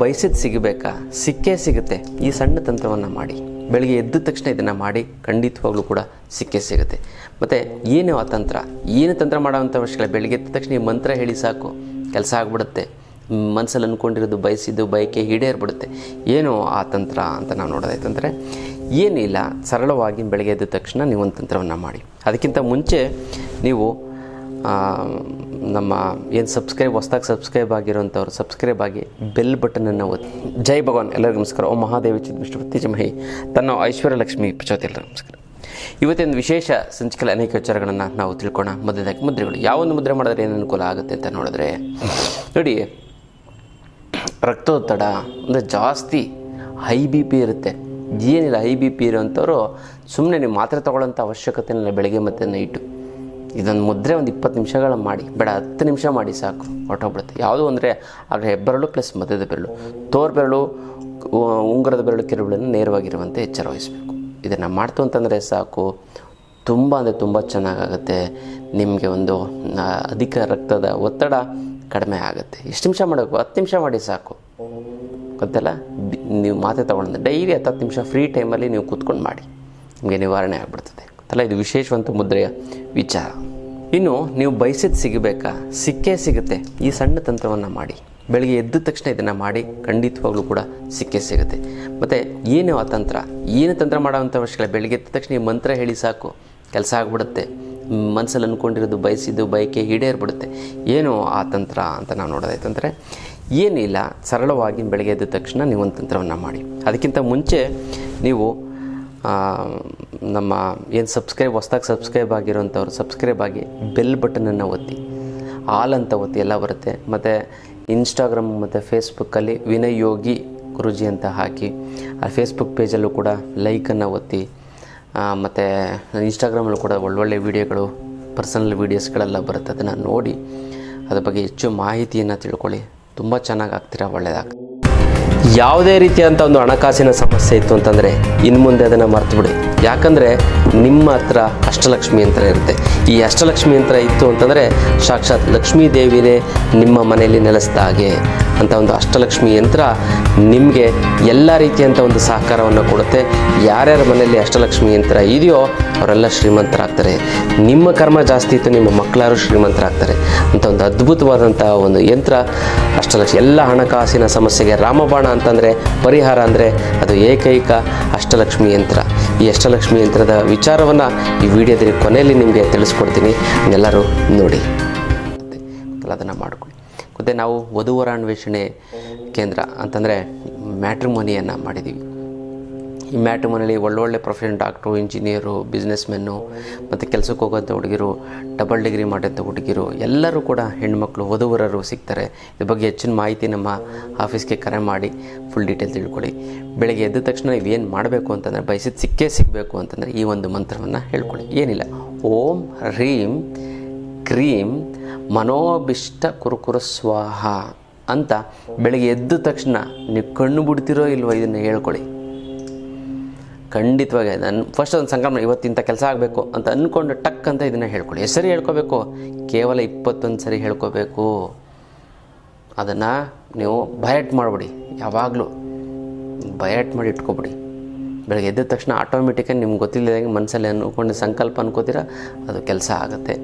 ಬಯಸಿದ್ದು ಸಿಗಬೇಕಾ? ಸಿಕ್ಕೇ ಸಿಗುತ್ತೆ. ಈ ಸಣ್ಣ ತಂತ್ರವನ್ನು ಮಾಡಿ ಬೆಳಿಗ್ಗೆ ಎದ್ದ ತಕ್ಷಣ ಇದನ್ನು ಮಾಡಿ ಖಂಡಿತವಾಗ್ಲೂ ಕೂಡ ಸಿಕ್ಕೇ ಸಿಗುತ್ತೆ. ಮತ್ತು ಏನು ಆ ತಂತ್ರ, ಏನು ತಂತ್ರ ಮಾಡೋವಂಥ ಅವಶ್ಯಕತೆ. ಬೆಳಿಗ್ಗೆ ಎದ್ದ ತಕ್ಷಣ ಈ ಮಂತ್ರ ಹೇಳಿ ಸಾಕು, ಕೆಲಸ ಆಗಿಬಿಡುತ್ತೆ. ಮನಸ್ಸಲ್ಲಿ ಅಂದ್ಕೊಂಡಿರೋದು ಬಯಸಿದ್ದು ಬಯಕೆ ಈಡೇರ್ಬಿಡುತ್ತೆ. ಏನು ಆ ತಂತ್ರ ಅಂತ ನಾವು ನೋಡೋದಾಯ್ತಂದರೆ ಏನಿಲ್ಲ, ಸರಳವಾಗಿ ಬೆಳಗ್ಗೆ ಎದ್ದ ತಕ್ಷಣ ನೀವು ಒಂದು ತಂತ್ರವನ್ನು ಮಾಡಿ. ಅದಕ್ಕಿಂತ ಮುಂಚೆ ನೀವು ನಮ್ಮ ಏನು ಹೊಸದಾಗಿ ಸಬ್ಸ್ಕ್ರೈಬ್ ಆಗಿರೋಂಥವ್ರು ಸಬ್ಸ್ಕ್ರೈಬ್ ಆಗಿ ಬೆಲ್ ಬಟನನ್ನು ಒತ್ತಿ. ಜೈ ಭಗವಾನ್, ಎಲ್ಲರಿಗೂ ನಮಸ್ಕಾರ. ಓಂ ಮಹಾದೇವಿ ಚಿದ್ವಿಷ್ಣು ಜಮಹಿ ತನ್ನ ಐಶ್ವರ್ಯ ಲಕ್ಷ್ಮಿ ಪ್ರಚೋದಿ. ಎಲ್ಲರಿಗೂ ನಮಸ್ಕಾರ. ಇವತ್ತಿನ ವಿಶೇಷ ಸಂಚಿಕೆಯಲ್ಲಿ ಅನೇಕ ವಿಚಾರಗಳನ್ನು ನಾವು ತಿಳ್ಕೊಳ್ಳೋಣ. ಮೊದಲದಾಗಿ ಮುದ್ರೆಗಳು. ಯಾವೊಂದು ಮುದ್ರೆ ಮಾಡಿದ್ರೆ ಏನು ಅನುಕೂಲ ಆಗುತ್ತೆ ಅಂತ ನೋಡಿದ್ರೆ ನೋಡಿ, ರಕ್ತದೊತ್ತಡ ಅಂದರೆ ಜಾಸ್ತಿ ಹೈ ಬಿ ಪಿ ಇರುತ್ತೆ. ಏನಿಲ್ಲ, ಹೈ ಬಿ ಪಿ ಇರೋಂಥವ್ರು ಸುಮ್ಮನೆ ನೀವು ಮಾತ್ರೆ ತೊಗೊಳ್ಳೋಂಥ ಅವಶ್ಯಕತೆ ಇಲ್ಲ. ಬೆಳಗ್ಗೆ ಮತ್ತು ನೈಟು ಇದೊಂದು ಮುದ್ರೆ ಒಂದು 20 ನಿಮಿಷಗಳ ಮಾಡಿ, ಬೇಡ 10 ನಿಮಿಷ ಮಾಡಿ ಸಾಕು, ಹೊರಟೋಗ್ಬಿಡುತ್ತೆ. ಯಾವುದು ಅಂದರೆ ಅದರ ಹೆಬ್ಬೆರಳು ಪ್ಲಸ್ ಮಧ್ಯದ ಬೆರಳು, ತೋರ್ ಬೆರಳು, ಉಂಗುರದ ಬೆರಳು, ಕಿರುಬೆರಳನ್ನು ನೇರವಾಗಿರುವಂತೆ ಎಚ್ಚರ ವಹಿಸಬೇಕು. ಇದನ್ನು ಮಾಡ್ತು ಅಂತಂದರೆ ಸಾಕು, ತುಂಬ ಅಂದರೆ ತುಂಬ ಚೆನ್ನಾಗಾಗುತ್ತೆ. ನಿಮಗೆ ಒಂದು ಅಧಿಕ ರಕ್ತದ ಒತ್ತಡ ಕಡಿಮೆ ಆಗುತ್ತೆ. ಎಷ್ಟು ನಿಮಿಷ ಮಾಡಬೇಕು? 10 ನಿಮಿಷ ಮಾಡಿ ಸಾಕು. ಗೊತ್ತಲ್ಲ, ನೀವು ಮಾತ್ರೆ ತೊಗೊಂಡು ಡೈಲಿ 10 ನಿಮಿಷ ಫ್ರೀ ಟೈಮಲ್ಲಿ ನೀವು ಕೂತ್ಕೊಂಡು ಮಾಡಿ, ನಿಮಗೆ ನಿವಾರಣೆ ಆಗಿಬಿಡ್ತದೆ. ಗೊತ್ತಲ್ಲ, ಇದು ವಿಶೇಷವಂತ ಮುದ್ರೆಯ ವಿಚಾರ. ಇನ್ನು ನೀವು ಬಯಸಿದ್ದು ಸಿಗಬೇಕಾ? ಸಿಕ್ಕೇ ಸಿಗುತ್ತೆ. ಈ ಸಣ್ಣ ತಂತ್ರವನ್ನು ಮಾಡಿ ಬೆಳಿಗ್ಗೆ ಎದ್ದ ತಕ್ಷಣ ಇದನ್ನು ಮಾಡಿ ಖಂಡಿತವಾಗ್ಲೂ ಕೂಡ ಸಿಕ್ಕೇ ಸಿಗುತ್ತೆ. ಮತ್ತು ಏನು ಆ ತಂತ್ರ, ಏನು ತಂತ್ರ ಮಾಡೋವಂಥ ಅವಶ್ಯಕತೆ. ಬೆಳಿಗ್ಗೆ ಎದ್ದ ತಕ್ಷಣ ಈ ಮಂತ್ರ ಹೇಳಿ ಸಾಕು, ಕೆಲಸ ಆಗಿಬಿಡುತ್ತೆ. ಮನಸ್ಸಲ್ಲಿ ಅಂದ್ಕೊಂಡಿರೋದು ಬಯಸಿದ್ದು ಬಯಕೆ ಈಡೇರ್ಬಿಡುತ್ತೆ. ಏನು ಆ ತಂತ್ರ ಅಂತ ನಾವು ನೋಡೋದಾಯ್ತಂದರೆ ಏನಿಲ್ಲ, ಸರಳವಾಗಿ ಬೆಳಗ್ಗೆ ಎದ್ದ ತಕ್ಷಣ ನೀವು ಒಂದು ತಂತ್ರವನ್ನು ಮಾಡಿ. ಅದಕ್ಕಿಂತ ಮುಂಚೆ ನೀವು ನಮ್ಮ ಏನು ಹೊಸದಾಗಿ ಸಬ್ಸ್ಕ್ರೈಬ್ ಆಗಿರೋಂಥವ್ರು ಸಬ್ಸ್ಕ್ರೈಬ್ ಆಗಿ ಬೆಲ್ ಬಟನನ್ನು ಒತ್ತಿ. ಆಲ್ ಅಂತ ಒತ್ತಿ, ಎಲ್ಲ ಬರುತ್ತೆ. ಮತ್ತು ಇನ್ಸ್ಟಾಗ್ರಾಮ್ ಮತ್ತು ಫೇಸ್ಬುಕ್ಕಲ್ಲಿ ವಿನಯ್ ಯೋಗಿ ಗುರುಜಿ ಅಂತ ಹಾಕಿ, ಆ ಫೇಸ್ಬುಕ್ ಪೇಜಲ್ಲೂ ಕೂಡ ಲೈಕನ್ನು ಒತ್ತಿ. ಮತ್ತು ಇನ್ಸ್ಟಾಗ್ರಾಮಲ್ಲೂ ಕೂಡ ಒಳ್ಳೊಳ್ಳೆ ವೀಡಿಯೋಗಳು, ಪರ್ಸನಲ್ ವೀಡಿಯೋಸ್ಗಳೆಲ್ಲ ಬರುತ್ತೆ. ಅದನ್ನು ನೋಡಿ ಅದ್ರ ಬಗ್ಗೆ ಹೆಚ್ಚು ಮಾಹಿತಿಯನ್ನು ತಿಳ್ಕೊಳ್ಳಿ. ತುಂಬ ಚೆನ್ನಾಗಿ ಆಗ್ತೀರಾ, ಒಳ್ಳೆಯದಾಗ್ತದೆ. ಯಾವುದೇ ರೀತಿಯಂಥ ಒಂದು ಹಣಕಾಸಿನ ಸಮಸ್ಯೆ ಇತ್ತು ಅಂತಂದರೆ ಇನ್ನು ಮುಂದೆ ಅದನ್ನು ಮರ್ತುಬಿಡಿ. ಯಾಕಂದರೆ ನಿಮ್ಮ ಹತ್ರ ಅಷ್ಟಲಕ್ಷ್ಮಿ ಯಂತ್ರ ಇರುತ್ತೆ. ಈ ಅಷ್ಟಲಕ್ಷ್ಮಿ ಯಂತ್ರ ಇತ್ತು ಅಂತಂದರೆ ಸಾಕ್ಷಾತ್ ಲಕ್ಷ್ಮೀ ದೇವಿನೇ ನಿಮ್ಮ ಮನೆಯಲ್ಲಿ ನೆಲೆಸಿದ ಹಾಗೆ ಅಂತ ಒಂದು ಅಷ್ಟಲಕ್ಷ್ಮಿ ಯಂತ್ರ ನಿಮಗೆ ಎಲ್ಲ ರೀತಿಯಂಥ ಒಂದು ಸಹಕಾರವನ್ನು ಕೊಡುತ್ತೆ. ಯಾರ್ಯಾರ ಮನೆಯಲ್ಲಿ ಅಷ್ಟಲಕ್ಷ್ಮಿ ಯಂತ್ರ ಇದೆಯೋ ಅವರೆಲ್ಲ ಶ್ರೀಮಂತರಾಗ್ತಾರೆ. ನಿಮ್ಮ ಕರ್ಮ ಜಾಸ್ತಿ ಇತ್ತು, ನಿಮ್ಮ ಮಕ್ಕಳಾರು ಶ್ರೀಮಂತರಾಗ್ತಾರೆ ಅಂತ ಒಂದು ಅದ್ಭುತವಾದಂಥ ಒಂದು ಯಂತ್ರ ಅಷ್ಟಲಕ್ಷ್ಮಿ. ಎಲ್ಲ ಹಣಕಾಸಿನ ಸಮಸ್ಯೆಗೆ ರಾಮಬಾಣ ಅಂತಂದರೆ ಪರಿಹಾರ ಅಂದರೆ ಅದು ಏಕೈಕ ಅಷ್ಟಲಕ್ಷ್ಮಿ ಯಂತ್ರ. ಈ ಅಷ್ಟಲಕ್ಷ್ಮಿ ಯಂತ್ರದ ವಿಚಾರವನ್ನು ಈ ವಿಡಿಯೋದಲ್ಲಿ ಕೊನೆಯಲ್ಲಿ ನಿಮಗೆ ತಿಳಿಸ್ಕೊಡ್ತೀನಿ. ಎಲ್ಲರೂ ನೋಡಿ, ಅದನ್ನು ಮಾಡಿಕೊಳ್ಳಿ. ಮತ್ತು ನಾವು ವಧುವರ ಅನ್ವೇಷಣೆ ಕೇಂದ್ರ ಅಂತಂದರೆ ಮ್ಯಾಟ್ರಿಮೋನಿಯನ್ನು ಮಾಡಿದ್ದೀವಿ. ಈ ಮ್ಯಾಟ್ರಿಮೋನಿಯಲ್ಲಿ ಒಳ್ಳೊಳ್ಳೆ ಪ್ರೊಫೆಷನ್, ಡಾಕ್ಟ್ರು, ಇಂಜಿನಿಯರು, ಬಿಸ್ನೆಸ್ಮೆನ್ನು ಮತ್ತು ಕೆಲಸಕ್ಕೆ ಹೋಗೋಂಥ ಹುಡುಗಿರು, ಡಬಲ್ ಡಿಗ್ರಿ ಮಾಡೋಂಥ ಹುಡುಗಿರು ಎಲ್ಲರೂ ಕೂಡ ಹೆಣ್ಮಕ್ಳು ವಧುವರರು ಸಿಗ್ತಾರೆ. ಇದ್ರ ಬಗ್ಗೆ ಹೆಚ್ಚಿನ ಮಾಹಿತಿ ನಮ್ಮ ಆಫೀಸ್ಗೆ ಕರೆ ಮಾಡಿ ಫುಲ್ ಡೀಟೇಲ್ ತಿಳ್ಕೊಳ್ಳಿ. ಬೆಳಗ್ಗೆ ಎದ್ದ ತಕ್ಷಣ ನೀವೇನು ಮಾಡಬೇಕು ಅಂತಂದರೆ, ಬಯಸಿದ್ದು ಸಿಕ್ಕೇ ಸಿಗಬೇಕು ಅಂತಂದರೆ ಈ ಒಂದು ಮಂತ್ರವನ್ನು ಹೇಳ್ಕೊಳ್ಳಿ. ಏನಿಲ್ಲ, ಓಂ ಹ್ರೀಂ ಕ್ರೀಂ ಮನೋಭಿಷ್ಟ ಕುರುಕುರು ಸ್ವಾಹ ಅಂತ ಬೆಳಗ್ಗೆ ಎದ್ದ ತಕ್ಷಣ ನೀವು ಕಣ್ಣು ಬಿಡ್ತಿರೋ ಇಲ್ವೋ ಇದನ್ನು ಹೇಳ್ಕೊಳ್ಳಿ. ಖಂಡಿತವಾಗಿ ನಾನು ಫಸ್ಟ್ ಒಂದು ಸಂಕಲ್ಪ, ಇವತ್ತಿಂಥ ಕೆಲಸ ಆಗಬೇಕು ಅಂತ ಅಂದ್ಕೊಂಡು ಟಕ್ ಅಂತ ಇದನ್ನು ಹೇಳ್ಕೊಳ್ಳಿ. ಎಷ್ಟು ಸರಿ ಹೇಳ್ಕೋಬೇಕು? ಕೇವಲ 21 ಸರಿ ಹೇಳ್ಕೋಬೇಕು. ಅದನ್ನು ನೀವು ಬಯಟ್ ಮಾಡಿಬಿಡಿ. ಯಾವಾಗಲೂ ಬಯಟ್ ಮಾಡಿ ಇಟ್ಕೊಬಿಡಿ. ಬೆಳಗ್ಗೆ ಎದ್ದ ತಕ್ಷಣ ಆಟೋಮೆಟಿಕಾಗಿ ನಿಮ್ಗೆ ಗೊತ್ತಿಲ್ಲದಂಗೆ ಮನಸ್ಸಲ್ಲಿ ಅಂದ್ಕೊಂಡು ಸಂಕಲ್ಪ ಅನ್ಕೋತೀರ, ಅದು ಕೆಲಸ ಆಗುತ್ತೆ.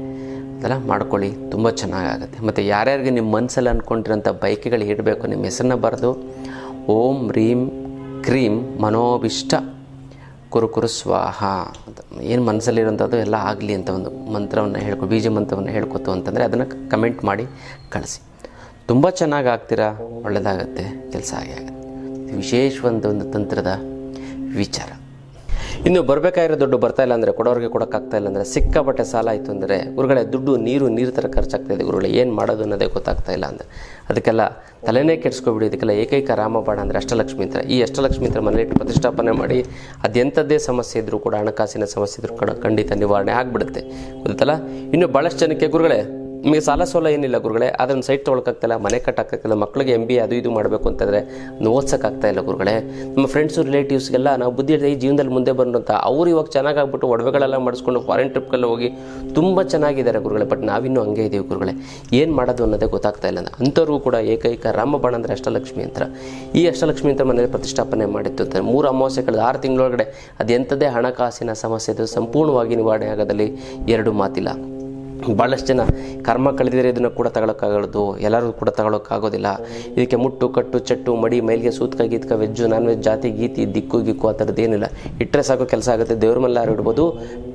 ಅದೆಲ್ಲ ಮಾಡ್ಕೊಳ್ಳಿ, ತುಂಬ ಚೆನ್ನಾಗಾಗುತ್ತೆ. ಮತ್ತು ಯಾರ್ಯಾರಿಗೆ ನಿಮ್ಮ ಮನಸ್ಸಲ್ಲಿ ಅಂದ್ಕೊಂಡಿರೋಂಥ ಬಯಕೆಗಳು ಇಡಬೇಕು, ನಿಮ್ಮ ಹೆಸರನ್ನ ಬರೆದು ಓಂ ರೀಂ ಕ್ರೀಂ ಮನೋಭಿಷ್ಟ ಕುರುಕುರು ಸ್ವಾಹ ಅಂತ ಏನು ಮನಸ್ಸಲ್ಲಿರೋಂಥದ್ದು ಎಲ್ಲ ಆಗಲಿ ಅಂತ ಒಂದು ಮಂತ್ರವನ್ನು ಬೀಜ ಮಂತ್ರವನ್ನು ಹೇಳ್ಕೊತು ಅಂತಂದರೆ ಅದನ್ನು ಕಮೆಂಟ್ ಮಾಡಿ ಕಳಿಸಿ. ತುಂಬ ಚೆನ್ನಾಗಿ ಆಗ್ತೀರಾ, ಒಳ್ಳೆಯದಾಗತ್ತೆ, ಕೆಲಸ ಆಗೇ ಆಗುತ್ತೆ. ವಿಶೇಷವಂತ ಒಂದು ತಂತ್ರದ ವಿಚಾರ. ಇನ್ನು ಬರಬೇಕಾಗಿರೋ ದುಡ್ಡು ಬರ್ತಾ ಇಲ್ಲ ಅಂದರೆ, ಕೊಡೋರಿಗೆ ಕೊಡೋಕ್ಕಾಗ್ತಾ ಇಲ್ಲ ಅಂದರೆ, ಸಿಕ್ಕಾಪಟ್ಟೆ ಸಾಲ ಆಯಿತು ಅಂದರೆ, ಗುರುಗಳೇ ದುಡ್ಡು ನೀರು ಥರ ಖರ್ಚಾಗ್ತಾಯಿದೆ ಗುರುಗಳೇ, ಏನು ಮಾಡೋದು ಅನ್ನೋದೇ ಗೊತ್ತಾಗ್ತಾ ಇಲ್ಲ ಅಂದರೆ, ಅದಕ್ಕೆಲ್ಲ ತಲೆನೇ ಕೆಡಿಸ್ಕೊಬಿಡಿ. ಇದಕ್ಕೆಲ್ಲ ಏಕೈಕ ರಾಮಬಾಣ ಅಂದರೆ ಅಷ್ಟಲಕ್ಷ್ಮಿ ಯಂತ್ರ. ಈ ಅಷ್ಟಲಕ್ಷ್ಮಿ ಯಂತ್ರ ಮನೆಯಲ್ಲಿ ಪ್ರತಿಷ್ಠಾಪನೆ ಮಾಡಿ ಅದೆಂಥದ್ದೇ ಸಮಸ್ಯೆ ಇದ್ದರೂ ಕೂಡ, ಹಣಕಾಸಿನ ಸಮಸ್ಯೆ ಇದ್ದರೂ ಕೂಡ ಖಂಡಿತ ನಿವಾರಣೆ ಆಗಿಬಿಡುತ್ತೆ. ಗೊತ್ತಲ್ಲ. ಇನ್ನು ಭಾಳಷ್ಟು ಜನಕ್ಕೆ ಗುರುಗಳೇ ನಿಮಗೆ ಸಾಲ ಸೋಲ ಏನಿಲ್ಲ ಗುರುಗಳೇ, ಅದನ್ನು ಸೈಟ್ ತೊಗೊಳಕ್ಕಾಗ್ತಾಯಿಲ್ಲ, ಮನೆ ಕಟ್ಟಕ್ಕಾಗ್ತಾಯಿಲ್ಲ, ಮಕ್ಕಳಿಗೆ MBA ಅದು ಇದು ಮಾಡಬೇಕು ಅಂತಂದರೆ ಓದ್ಸೋಕ್ಕಾಗ್ತಾಯಿಲ್ಲ ಗುರುಗಳೇ. ನಮ್ಮ ಫ್ರೆಂಡ್ಸು ರಿಲೇಟಿವ್ಸ್ಗೆಲ್ಲ ನಾವು ಬುದ್ಧಿ ಈ ಜೀವನದಲ್ಲಿ ಮುಂದೆ ಬಂದು ಅಂತ ಅವ್ರು ಇವಾಗ ಚೆನ್ನಾಗಾಗ್ಬಿಟ್ಟು ಒಡವೆಗಳೆಲ್ಲ ಮಾಡಿಸ್ಕೊಂಡು ಫಾರಿನ್ ಟ್ರಿಪ್ಗೆಲ್ಲ ಹೋಗಿ ತುಂಬ ಚೆನ್ನಾಗಿದ್ದಾರೆ ಗುರುಗಳೇ. ಬಟ್ ನಾವಿನ್ನೂ ಹಂಗೆ ಇದ್ದೀವಿ ಗುರುಗಳೇ, ಏನು ಮಾಡೋದು ಅನ್ನೋದೇ ಗೊತ್ತಾಗ್ತಾ ಇಲ್ಲ. ಅಂಥವ್ರಿಗೂ ಕೂಡ ಏಕೈಕ ರಾಮಬಾಣ ಅಂದರೆ ಅಷ್ಟಲಕ್ಷ್ಮಿ ಯಂತ್ರ. ಈ ಅಷ್ಟಲಕ್ಷ್ಮಿ ಯಂತ್ರ ಮನೇಲಿ ಪ್ರತಿಷ್ಠಾಪನೆ ಮಾಡಿತ್ತು ಅಂತ 3 ಅಮಾವಾಸ್ಯೆ ಕಳೆದ 6 ತಿಂಗಳೊಳಗಡೆ ಅದು ಎಂಥದೇ ಹಣಕಾಸಿನ ಸಮಸ್ಯೆ ಅದು ಸಂಪೂರ್ಣವಾಗಿ ನಿವಾರಣೆ ಆಗೋದಲ್ಲಿ 2 ಮಾತಿಲ್ಲ. ಭಾಳಷ್ಟು ಜನ ಕರ್ಮ ಕಳೆದಿದ್ರೆ ಇದನ್ನು ಕೂಡ ತಗೊಳಕ್ಕಾಗೋದು, ಎಲ್ಲರೂ ಕೂಡ ತಗೊಳಕ್ಕಾಗೋದಿಲ್ಲ. ಇದಕ್ಕೆ ಮುಟ್ಟು ಕಟ್ಟು ಚಟ್ಟು ಮಡಿ ಮೈಲಿಗೆ ಸೂತ್ಕ ಗೀತ್ಕ ವೆಜ್ಜು ನಾನ್ ವೆಜ್ ಜಾತಿ ಗೀತಿ ದಿಕ್ಕು ಗಿಕ್ಕು ಆ ಥರದ್ದು ಏನಿಲ್ಲ. ಇಟ್ಟರೆ ಸಾಕು ಕೆಲಸ ಆಗುತ್ತೆ. ದೇವ್ರ ಮೇಲಾದ್ರೂ ಇಡ್ಬೋದು,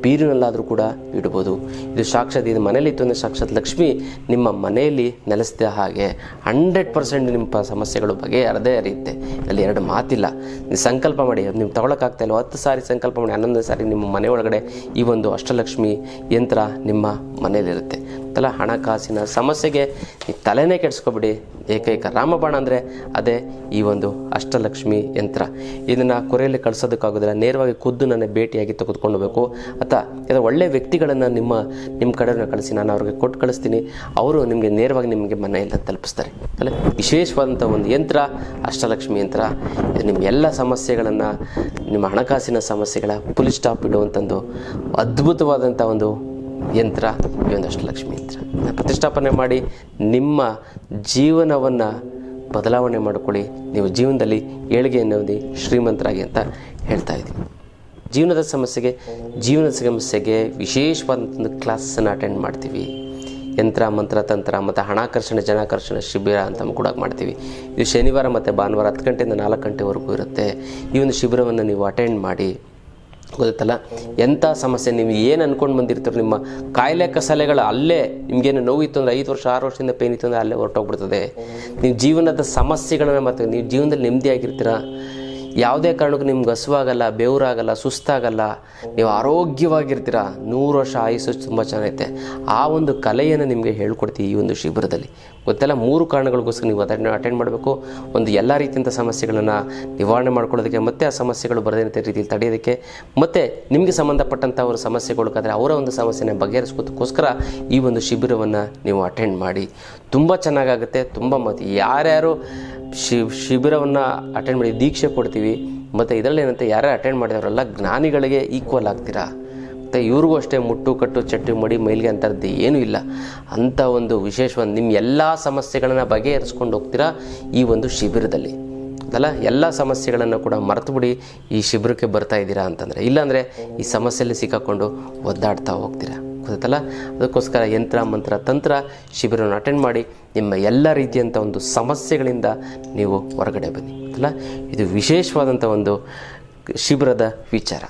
ಬೀರಿನಲ್ಲಾದರೂ ಕೂಡ ಇಡ್ಬೋದು. ಇದು ಸಾಕ್ಷಾತ್ ಇದು ಮನೇಲಿ ಇತ್ತು ಅಂದರೆ ಸಾಕ್ಷಾತ್ ಲಕ್ಷ್ಮಿ ನಿಮ್ಮ ಮನೆಯಲ್ಲಿ ನೆಲೆಸಿದ ಹಾಗೆ 100% ನಿಮ್ಮ ಸಮಸ್ಯೆಗಳು ಬಗೆಹರದೇ ಹರಿಯುತ್ತೆ. ಅಲ್ಲಿ 2 ಮಾತಿಲ್ಲ. ನೀವು ಸಂಕಲ್ಪ ಮಾಡಿ, ನೀವು ತಗೊಳಕ್ಕಾಗ್ತಾಯಿಲ್ಲ 10 ಸಾರಿ ಸಂಕಲ್ಪ ಮಾಡಿ 11ನೇ ಸಾರಿ ನಿಮ್ಮ ಮನೆ ಒಳಗಡೆ ಈ ಒಂದು ಅಷ್ಟಲಕ್ಷ್ಮಿ ಯಂತ್ರ ನಿಮ್ಮ ಮನೆಯಲ್ಲಿರುತ್ತೆ. ಹಣಕಾಸಿನ ಸಮಸ್ಯೆಗೆ ನೀವು ತಲೆನೇ ಕೆಡಿಸ್ಕೊಬಿಡಿ. ಏಕೈಕ ರಾಮಬಾಣ ಅಂದರೆ ಅದೇ ಈ ಒಂದು ಅಷ್ಟಲಕ್ಷ್ಮಿ ಯಂತ್ರ. ಇದನ್ನು ಕೊರೆಯಲ್ಲಿ ಕಳಿಸೋದಕ್ಕಾಗೋದಿಲ್ಲ, ನೇರವಾಗಿ ಖುದ್ದು ನನ್ನ ಭೇಟಿಯಾಗಿ ತೆಗೆದುಕೊಂಡು ಹೋಗಬೇಕು. ಅಥವಾ ಒಳ್ಳೆಯ ವ್ಯಕ್ತಿಗಳನ್ನು ನಿಮ್ಮ ಕಡೆಯನ್ನು ಕಳಿಸಿ ನಾನು ಅವ್ರಿಗೆ ಕೊಟ್ಟು ಕಳಿಸ್ತೀನಿ, ಅವರು ನಿಮಗೆ ನೇರವಾಗಿ ನಿಮಗೆ ಮನೆಯೆಲ್ಲ ತಲುಪಿಸ್ತಾರೆ. ಅಲ್ಲ, ವಿಶೇಷವಾದಂಥ ಒಂದು ಯಂತ್ರ ಅಷ್ಟಲಕ್ಷ್ಮಿ ಯಂತ್ರ. ಇದು ನಿಮ್ಮ ಎಲ್ಲ ಸಮಸ್ಯೆಗಳನ್ನು, ನಿಮ್ಮ ಹಣಕಾಸಿನ ಸಮಸ್ಯೆಗಳ ಫುಲ್ ಸ್ಟಾಪ್ ಇಡುವಂಥದ್ದು ಅದ್ಭುತವಾದಂಥ ಒಂದು ಯಂತ್ರ ಈ ಒಂದು ಅಷ್ಟಲಕ್ಷ್ಮಿ ಯಂತ್ರ. ಪ್ರತಿಷ್ಠಾಪನೆ ಮಾಡಿ ನಿಮ್ಮ ಜೀವನವನ್ನು ಬದಲಾವಣೆ ಮಾಡಿಕೊಳ್ಳಿ. ನೀವು ಜೀವನದಲ್ಲಿ ಏಳಿಗೆಯನ್ನು ಹೊಂದಿ ಶ್ರೀಮಂತರಾಗಿ ಅಂತ ಹೇಳ್ತಾ ಇದ್ದೀನಿ. ಜೀವನದ ಸಮಸ್ಯೆಗೆ ವಿಶೇಷವಾದಂಥ ಕ್ಲಾಸನ್ನು ಅಟೆಂಡ್ ಮಾಡ್ತೀವಿ. ಯಂತ್ರ ಮಂತ್ರ ತಂತ್ರ ಮತ್ತು ಹಣಾಕರ್ಷಣೆ ಜನಾಕರ್ಷಣೆ ಶಿಬಿರ ಅಂತ ಕೂಡ ಮಾಡ್ತೀವಿ. ಇದು ಶನಿವಾರ ಮತ್ತು ಭಾನುವಾರ 10 ಗಂಟೆಯಿಂದ 4 ಗಂಟೆವರೆಗೂ ಇರುತ್ತೆ. ಈ ಒಂದು ಶಿಬಿರವನ್ನು ನೀವು ಅಟೆಂಡ್ ಮಾಡಿ. ಗೊತ್ತಲ್ಲ, ಎಂಥ ಸಮಸ್ಯೆ ನೀವು ಏನು ಅಂದ್ಕೊಂಡು ಬಂದಿರ್ತೀರೋ, ನಿಮ್ಮ ಕಾಯಿಲೆ ಕಸಲೆಗಳು ಅಲ್ಲೇ ನಿಮಗೇನು ನೋವಿತ್ತು ಅಂದರೆ 5 ವರ್ಷ 6 ವರ್ಷದಿಂದ ಪೇನ್ ಇತ್ತು ಅಂದರೆ ಅಲ್ಲೇ ಹೊರಟೋಗ್ಬಿಡ್ತದೆ. ನೀವು ಜೀವನದ ಸಮಸ್ಯೆಗಳನ್ನು ಮತ್ತು ನೀವು ಜೀವನದಲ್ಲಿ ನೆಮ್ಮದಿಯಾಗಿರ್ತೀರ. ಯಾವುದೇ ಕಾರಣಕ್ಕೂ ನಿಮ್ಗೆ ಹಸುವಾಗಲ್ಲ, ಬೆವರಾಗಲ್ಲ, ಸುಸ್ತಾಗಲ್ಲ, ನೀವು ಆರೋಗ್ಯವಾಗಿರ್ತೀರ. 100 ವರ್ಷ ಆಯುಸ್ಸು ತುಂಬ ಚೆನ್ನಾಗೈತೆ. ಆ ಒಂದು ಕಲೆಯನ್ನು ನಿಮಗೆ ಹೇಳ್ಕೊಡ್ತೀವಿ ಈ ಒಂದು ಶಿಬಿರದಲ್ಲಿ. ಗೊತ್ತಲ್ಲ, 3 ಕಾರಣಗಳಿಗೋಸ್ಕರ ನೀವು ಅಟೆಂಡ್ ಮಾಡಬೇಕು. ಒಂದು ಎಲ್ಲ ರೀತಿಯಂಥ ಸಮಸ್ಯೆಗಳನ್ನು ನಿವಾರಣೆ ಮಾಡ್ಕೊಳ್ಳೋದಕ್ಕೆ, ಮತ್ತು ಆ ಸಮಸ್ಯೆಗಳು ಬರದಂಥ ರೀತಿಯಲ್ಲಿ ತಡೆಯೋದಕ್ಕೆ, ಮತ್ತು ನಿಮಗೆ ಸಂಬಂಧಪಟ್ಟಂಥ ಅವರ ಸಮಸ್ಯೆಗಳಿಗಾದರೆ ಅವರ ಒಂದು ಸಮಸ್ಯೆನ ಬಗೆಹರಿಸ್ಕೋದಕ್ಕೋಸ್ಕರ ಈ ಒಂದು ಶಿಬಿರವನ್ನು ನೀವು ಅಟೆಂಡ್ ಮಾಡಿ. ತುಂಬ ಚೆನ್ನಾಗಾಗುತ್ತೆ. ತುಂಬ ಯಾರ್ಯಾರು ಶಿಬಿರವನ್ನು ಅಟೆಂಡ್ ಮಾಡಿ ದೀಕ್ಷೆ ಕೊಡ್ತೀವಿ. ಮತ್ತು ಇದರಲ್ಲಿ ಏನಂತೆ ಯಾರ್ಯಾರು ಅಟೆಂಡ್ ಮಾಡಿದವರೆಲ್ಲ ಜ್ಞಾನಿಗಳಿಗೆ ಈಕ್ವಲ್ ಆಗ್ತೀರಾ. ಮತ್ತು ಇವ್ರಿಗೂ ಅಷ್ಟೇ ಮುಟ್ಟು ಕಟ್ಟು ಚಟ್ಟು ಮಡಿ ಮೈಲಿಗೆ ಅಂಥದ್ದು ಏನೂ ಇಲ್ಲ. ಅಂಥ ಒಂದು ವಿಶೇಷವಾದ ನಿಮ್ಮ ಎಲ್ಲ ಸಮಸ್ಯೆಗಳನ್ನು ಬಗೆಹರಿಸ್ಕೊಂಡು ಹೋಗ್ತೀರಾ ಈ ಒಂದು ಶಿಬಿರದಲ್ಲಿ. ಅದಲ್ಲ, ಎಲ್ಲ ಸಮಸ್ಯೆಗಳನ್ನು ಕೂಡ ಮರೆತುಬಿಡಿ ಈ ಶಿಬಿರಕ್ಕೆ ಬರ್ತಾ ಇದ್ದೀರಾ ಅಂತಂದರೆ. ಇಲ್ಲಾಂದರೆ ಈ ಸಮಸ್ಯೆಯಲ್ಲಿ ಸಿಕ್ಕಾಕೊಂಡು ಒದ್ದಾಡ್ತಾ ಹೋಗ್ತೀರಾ. ಗೊತ್ತಲ್ಲ, ಅದಕ್ಕೋಸ್ಕರ ಯಂತ್ರ ಮಂತ್ರ ತಂತ್ರ ಶಿಬಿರವನ್ನು ಅಟೆಂಡ್ ಮಾಡಿ ನಿಮ್ಮ ಎಲ್ಲ ರೀತಿಯಂಥ ಒಂದು ಸಮಸ್ಯೆಗಳಿಂದ ನೀವು ಹೊರಗಡೆ ಬನ್ನಿ. ಅಲ್ಲ, ಇದು ವಿಶೇಷವಾದಂಥ ಒಂದು ಶಿಬಿರದ ವಿಚಾರ.